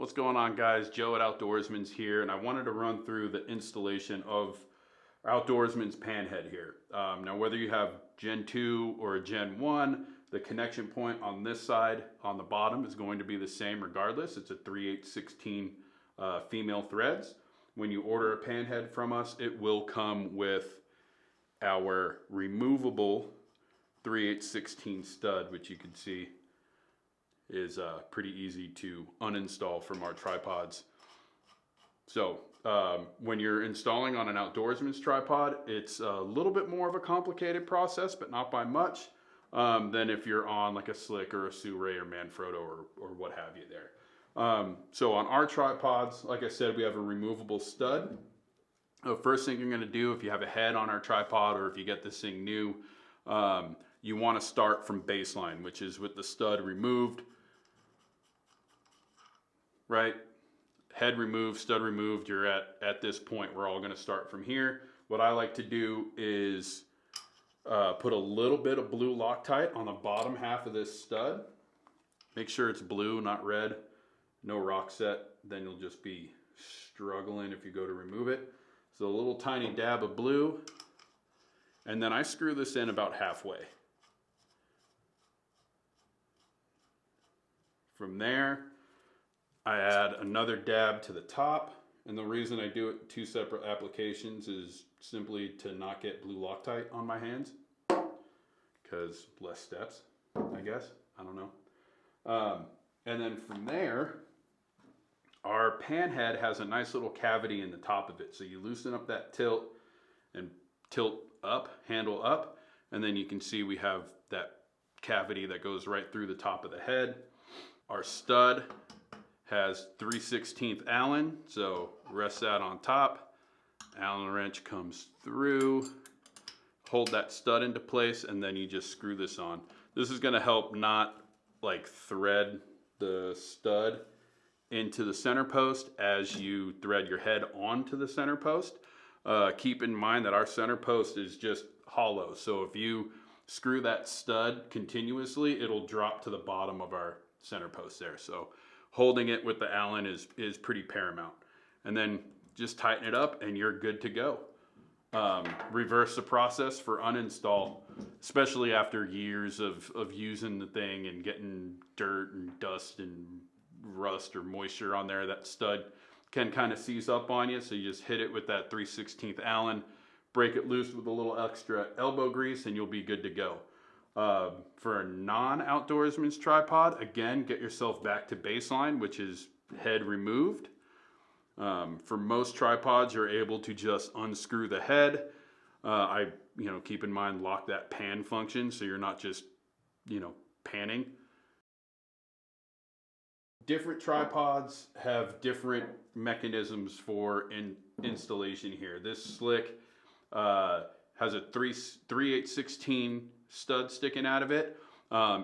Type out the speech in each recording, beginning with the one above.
What's going on, guys? Joe at Outdoorsmans here, and I wanted to run through the installation of Outdoorsman's pan head here. Now, whether you have Gen 2 or a Gen 1, the connection point on this side on the bottom is going to be the same regardless. It's a 3/8/16 female threads. When you order a pan head from us, it will come with our removable 3/8/16 stud, which you can see is pretty easy to uninstall from our tripods. So when you're installing on an Outdoorsman's tripod, it's a little bit more of a complicated process, but not by much, than if you're on like a Slick or a Sue-Ray or Manfrotto or what have you there. So on our tripods, like I said, we have a removable stud. The first thing you're going to do if you have a head on our tripod or if you get this thing new, you want to start from baseline, which is with the stud removed, right? Head removed, stud removed, you're at this point. We're all going to start from here. What I like to do is put a little bit of blue Loctite on the bottom half of this stud. Make sure it's blue, not red. No rock set, then you'll just be struggling if you go to remove it. So a little tiny dab of blue, and then I screw this in about halfway. From there, I add another dab to the top, and the reason I do it two separate applications is simply to not get blue Loctite on my hands, because less steps, I guess. I don't know. And then from there, our pan head has a nice little cavity in the top of it. So you loosen up that tilt and tilt up, handle up, and then you can see we have that cavity that goes right through the top of the head. Our stud has 3/16 Allen, so rest that on top. Allen wrench comes through, hold that stud into place, and then you just screw this on. This is going to help not like thread the stud into the center post as you thread your head onto the center post. Keep in mind that our center post is just hollow, so if you screw that stud continuously, it'll drop to the bottom of our center post there. So holding it with the Allen is pretty paramount. And then just tighten it up and you're good to go. Reverse the process for uninstall, especially after years of using the thing and getting dirt and dust and rust or moisture on there. That stud can kind of seize up on you, so you just hit it with that 3/16 Allen, break it loose with a little extra elbow grease, and you'll be good to go. For a non-Outdoorsman's tripod, again, get yourself back to baseline, which is head removed. For most tripods, you're able to just unscrew the head. Keep in mind, lock that pan function so you're not just, panning. Different tripods have different mechanisms for installation here. This Slick has a 3/8/16 stud sticking out of it.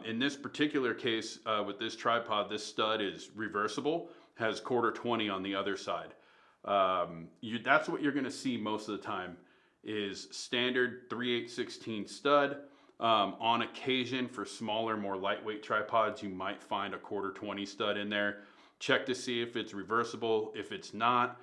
In this particular case, with this tripod, this stud is reversible, has 1/4 on the other side. That's what you're going to see most of the time is standard 3/8/16 stud. On occasion, for smaller, more lightweight tripods, you might find a 1/4 stud in there. Check to see if it's reversible. If it's not,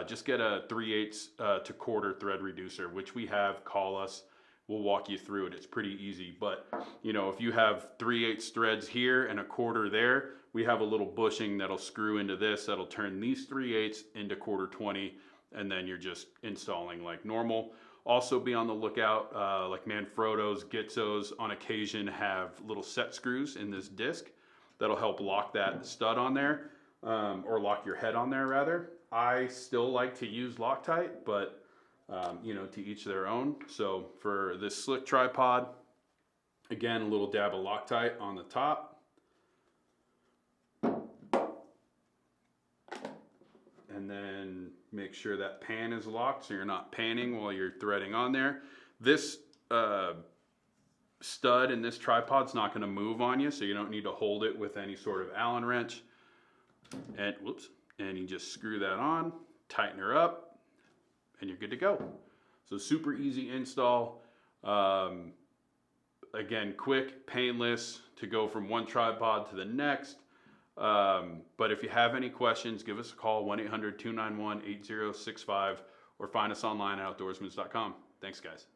just get a 3/8 to 1/4 thread reducer, which we have. Call us. We'll walk you through it. It's pretty easy. But, if you have 3/8 threads here and a 1/4 there, we have a little bushing that'll screw into this. That'll turn these 3/8 into 1/4, and then you're just installing like normal. Also be on the lookout, like Manfrottos, Gitsos on occasion have little set screws in this disc that'll help lock that stud on there, or lock your head on there rather. I still like to use Loctite, but to each their own. So for this Slick tripod, again, a little dab of Loctite on the top. And then make sure that pan is locked so you're not panning while you're threading on there. This stud in this tripod's not going to move on you, so you don't need to hold it with any sort of Allen wrench. And you just screw that on, tighten her up, and you're good to go. So super easy install. Again, quick, painless to go from one tripod to the next. But if you have any questions, give us a call, 1-800-291-8065, or find us online at outdoorsmans.com. Thanks, guys.